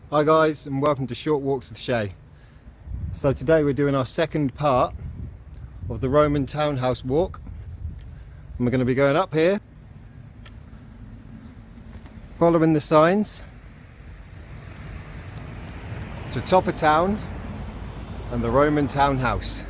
Hi guys, and welcome to Short Walks with Shay. So today we're doing our second part of the Roman townhouse walk, and we're going to be going up here, following the signs to top of town and the Roman townhouse.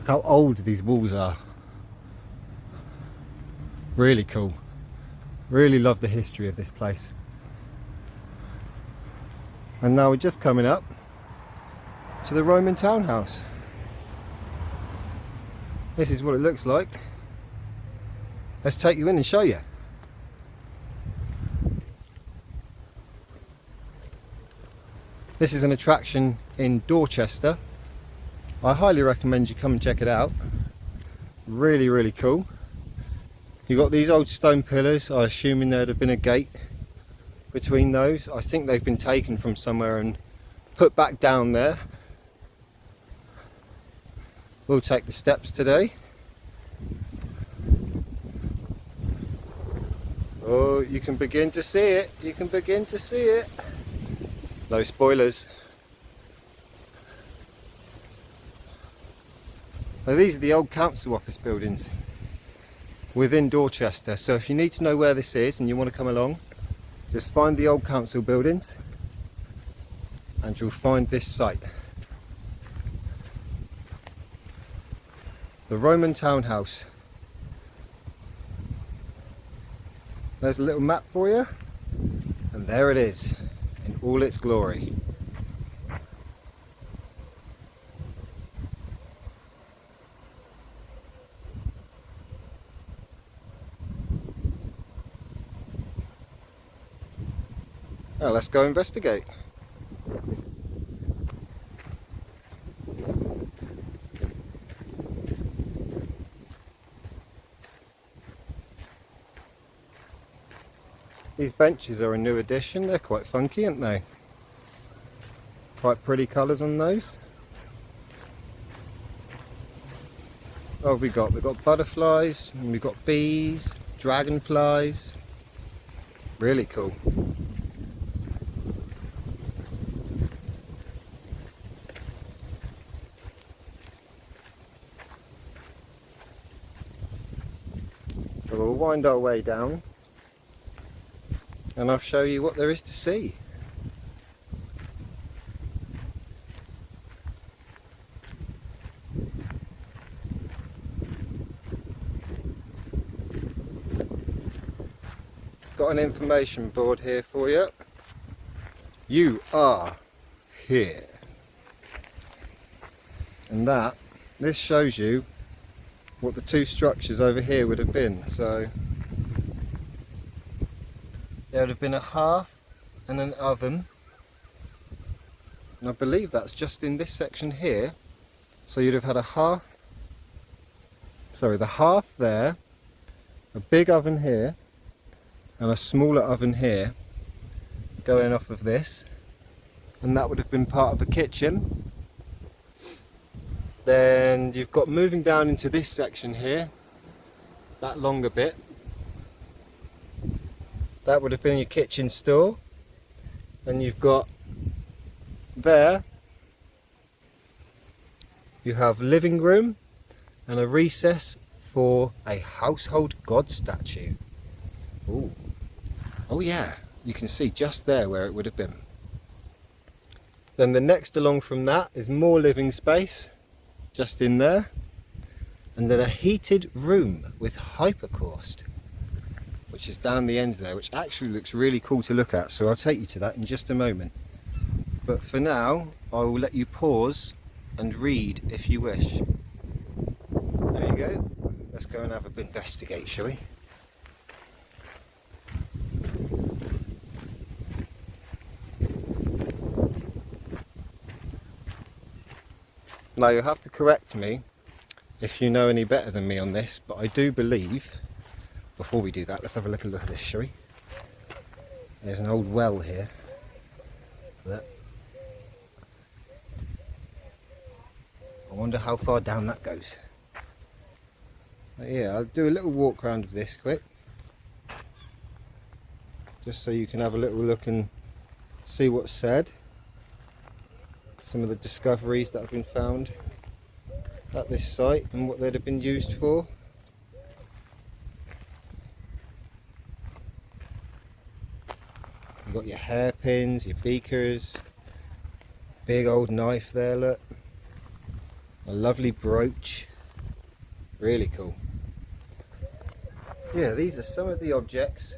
Look how old these walls are. Really cool. Really love the history of this place. And now we're just coming up to the Roman townhouse. This is what it looks like. Let's take you in and show you. This is an attraction in Dorchester. I highly recommend you come and check it out. Really, really cool. You've got these old stone pillars. I assume there'd have been a gate between those. I think they've been taken from somewhere and put back down there. We'll take the steps today. Oh, you can begin to see it. You can begin to see it. No spoilers. Now these are the old council office buildings within Dorchester. So if you need to know where this is and you want to come along, just find the old council buildings and you'll find this site. The Roman townhouse. There's a little map for you, and there it is in all its glory. Now let's go investigate. These benches are a new addition. They're quite funky, aren't they? Quite pretty colours on those. Oh, we've got butterflies, and we've got bees, dragonflies. Really cool. So we'll wind our way down and I'll show you what there is to see. Got an information board here for you. You are here. And this shows you what the two structures over here would have been. So there would have been a hearth and an oven, and I believe that's just in this section here. So you'd have had a hearth, the hearth there, a big oven here and a smaller oven here going off of this, and that would have been part of a kitchen. Then you've got, moving down into this section here, that longer bit, that would have been your kitchen store. And you've got there, you have living room and a recess for a household god statue. Ooh. Oh yeah, you can see just there where it would have been. Then the next along from that is more living space, just in there. And then a heated room with hypercaust, which is down the end there, which actually looks really cool to look at. So I'll take you to that in just a moment. But for now, I will let you pause and read if you wish. There you go. Let's go and have a investigate, shall we? Now you'll have to correct me if you know any better than me on this, but I do believe, before we do that, let's have a look at this, shall we? There's an old well here. Look. I wonder how far down that goes. But yeah, I'll do a little walk around of this quick. Just so you can have a little look and see what's said. Some of the discoveries that have been found at this site and what they'd have been used for. You've got your hairpins, your beakers, big old knife there, look. A lovely brooch. Really cool. Yeah, these are some of the objects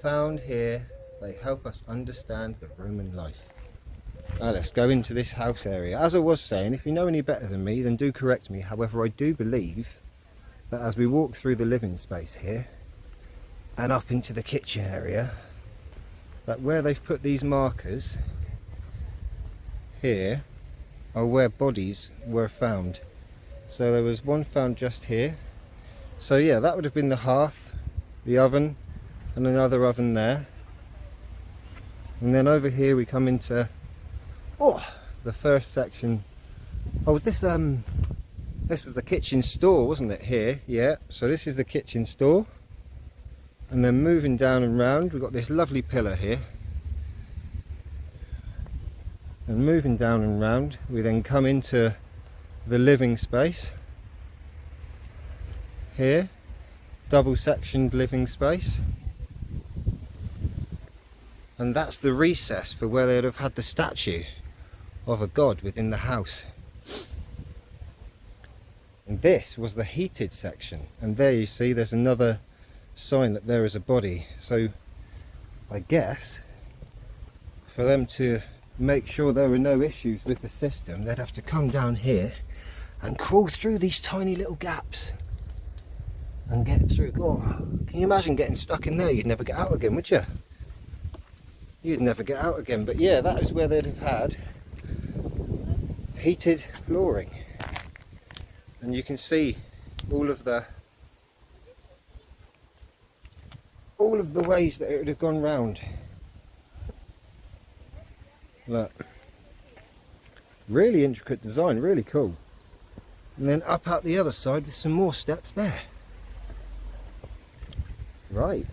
found here. They help us understand the Roman life. Now let's go into this house area. As I was saying, if you know any better than me, then do correct me. However, I do believe that as we walk through the living space here and up into the kitchen area, that where they've put these markers here are where bodies were found. So there was one found just here. So yeah, that would have been the hearth, the oven, and another oven there. And then over here we come into the first section. Oh, was this this was the kitchen store, wasn't it, here? Yeah, so this is the kitchen store. And then moving down and round, we've got this lovely pillar here. And moving down and round, we then come into the living space. Here, double sectioned living space. And that's the recess for where they'd have had the statue of a god within the house. And this was the heated section. And there you see there's another sign that there is a body. So I guess for them to make sure there were no issues with the system, they'd have to come down here and crawl through these tiny little gaps and get through. Oh, can you imagine getting stuck in there? You'd never get out again, would you? You'd never get out again. But yeah, that is where they'd have had heated flooring. And you can see all of the ways that it would have gone round. Look, really intricate design, really cool. And then up out the other side with some more steps there. Right,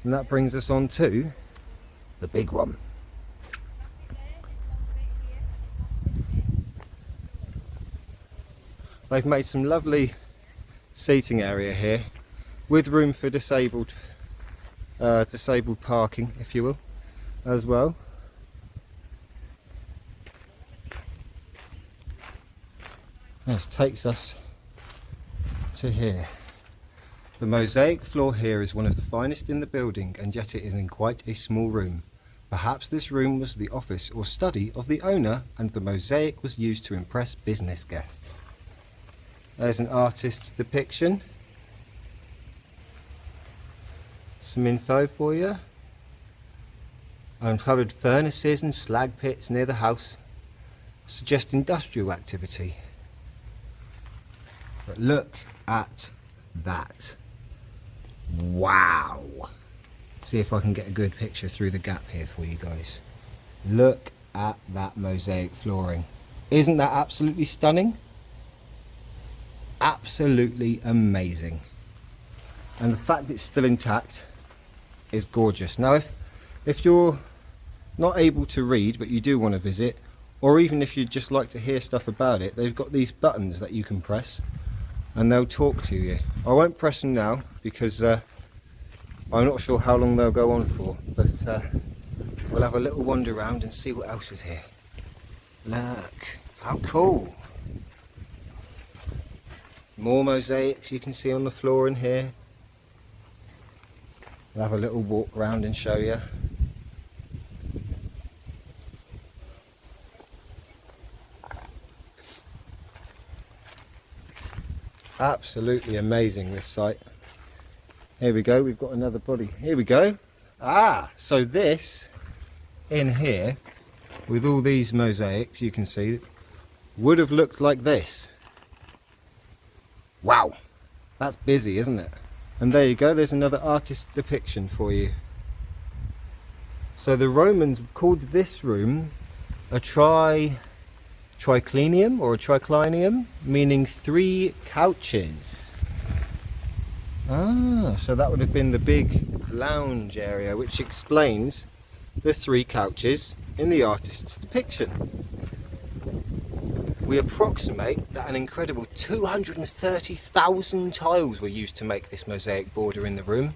and that brings us on to the big one. They've made some lovely seating area here with room for disabled parking, if you will, as well. This takes us to here. The mosaic floor here is one of the finest in the building, and yet it is in quite a small room. Perhaps this room was the office or study of the owner, and the mosaic was used to impress business guests. There's an artist's depiction. Some info for you. Uncovered furnaces and slag pits near the house suggest industrial activity. But look at that. Wow. See if I can get a good picture through the gap here for you guys. Look at that mosaic flooring. Isn't that absolutely stunning? Absolutely amazing. And the fact that it's still intact is gorgeous. Now if you're not able to read but you do want to visit, or even if you'd just like to hear stuff about it, they've got these buttons that you can press and they'll talk to you. I won't press them now because I'm not sure how long they'll go on for, but we'll have a little wander around and see what else is here. Look, how cool. More mosaics you can see on the floor in here. We'll have a little walk around and show you. Absolutely amazing, this site. Here we go, we've got another body. Here we go. So this in here with all these mosaics you can see would have looked like this. Wow, that's busy, isn't it? And there you go, there's another artist's depiction for you. So the Romans called this room a triclinium or a triclinium, meaning 3 couches. Ah, so that would have been the big lounge area, which explains the 3 couches in the artist's depiction. We approximate that an incredible 230,000 tiles were used to make this mosaic border in the room.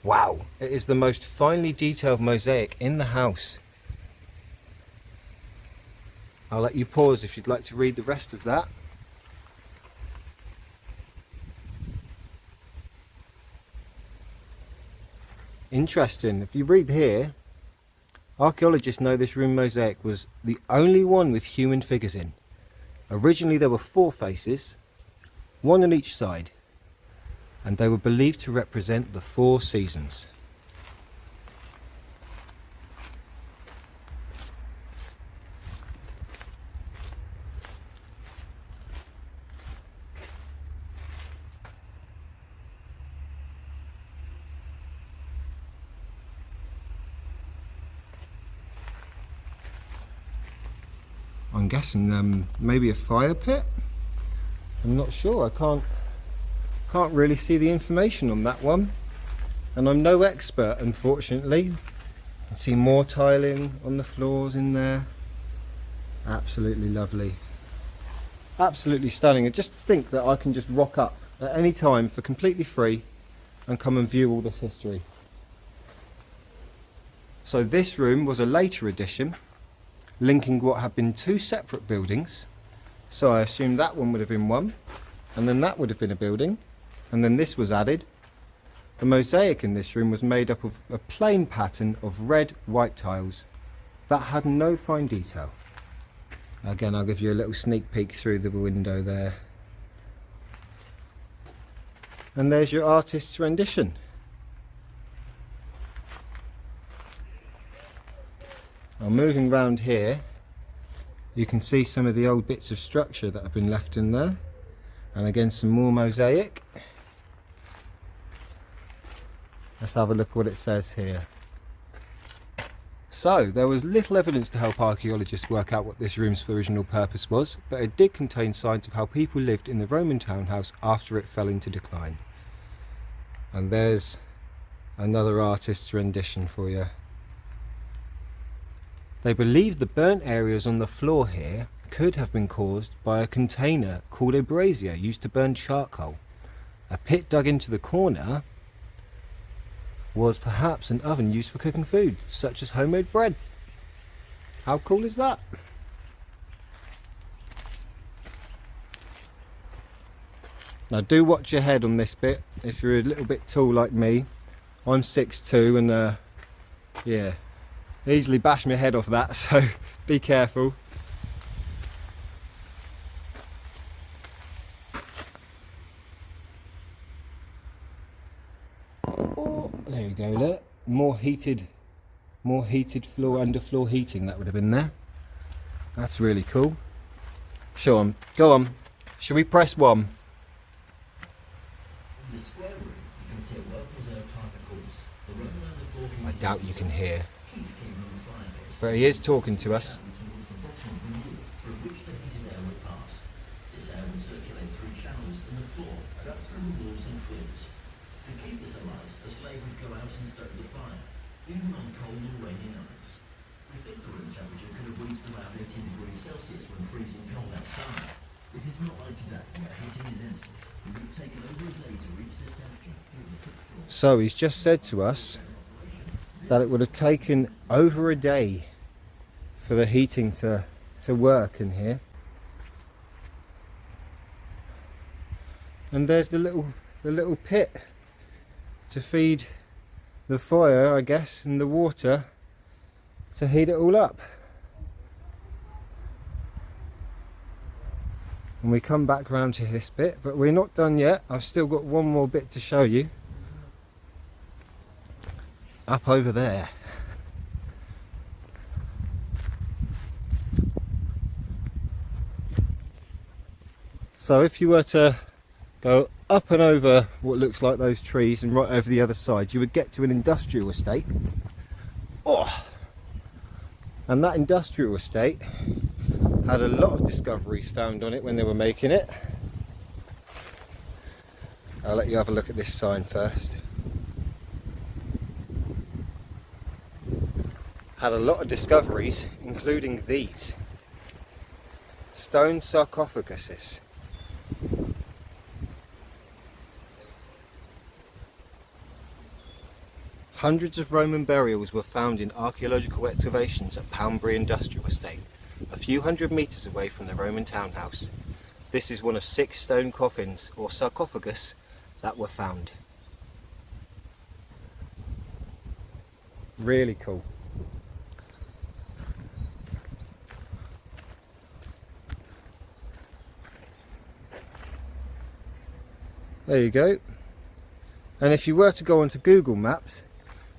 Wow, it is the most finely detailed mosaic in the house. I'll let you pause if you'd like to read the rest of that. Interesting. If you read here, archaeologists know this room mosaic was the only one with human figures in. Originally there were 4 faces, 1 on each side, and they were believed to represent the 4 seasons. I'm guessing maybe a fire pit? I'm not sure, I can't really see the information on that one, and I'm no expert, unfortunately. You can see more tiling on the floors in there. Absolutely lovely, absolutely stunning. And just to think that I can just rock up at any time for completely free and come and view all this history. So this room was a later addition, linking what had been 2 separate buildings. So I assume that one would have been one, and then that would have been a building, and then this was added. The mosaic in this room was made up of a plain pattern of red white tiles that had no fine detail. Again, I'll give you a little sneak peek through the window there. And there's your artist's rendition. Now moving round here, you can see some of the old bits of structure that have been left in there, and again some more mosaic. Let's have a look at what it says here. So there was little evidence to help archaeologists work out what this room's original purpose was, but it did contain signs of how people lived in the Roman townhouse after it fell into decline. And there's another artist's rendition for you. They believe the burnt areas on the floor here could have been caused by a container called a brazier used to burn charcoal. A pit dug into the corner was perhaps an oven used for cooking food, such as homemade bread. How cool is that? Now do watch your head on this bit if you're a little bit tall like me. I'm 6'2" and yeah, easily bash my head off that, so be careful. Oh, there you go, look. More heated floor, underfloor heating that would have been there. That's really cool. Show 'em. Go on. Should we press 1? I doubt you can hear, but he is talking to us. To keep this alight, a slave would go out and stoke the fire, even on cold or rainy nights. We think the room temperature could have reached around 18 degrees Celsius when freezing cold outside. It is not like today, where heating is instant. It would have taken over a day to reach this temperature through the thick floor. So he's just said to us that it would have taken over a day for the heating to work in here. And there's the little pit to feed the fire, I guess, and the water to heat it all up. And we come back round to this bit, but we're not done yet. I've still got one more bit to show you. Up over there. So if you were to go up and over what looks like those trees and right over the other side, you would get to an industrial estate. Oh! And that industrial estate had a lot of discoveries found on it when they were making it. I'll let you have a look at this sign first. Had a lot of discoveries, including these stone sarcophaguses. Hundreds of Roman burials were found in archaeological excavations at Poundbury Industrial Estate, a few hundred metres away from the Roman townhouse. This is one of 6 stone coffins, or sarcophagus, that were found. Really cool. There you go. And if you were to go onto Google Maps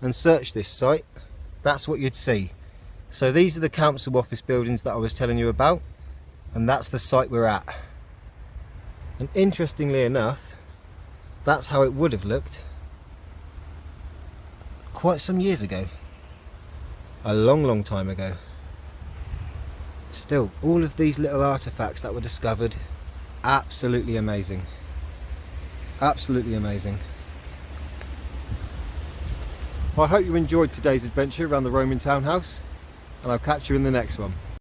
and search this site, that's what you'd see. So these are the council office buildings that I was telling you about, and that's the site we're at. And interestingly enough, that's how it would have looked quite some years ago. A long time ago. Still, all of these little artifacts that were discovered, absolutely amazing. Absolutely amazing. Well, I hope you enjoyed today's adventure around the Roman townhouse, and I'll catch you in the next one.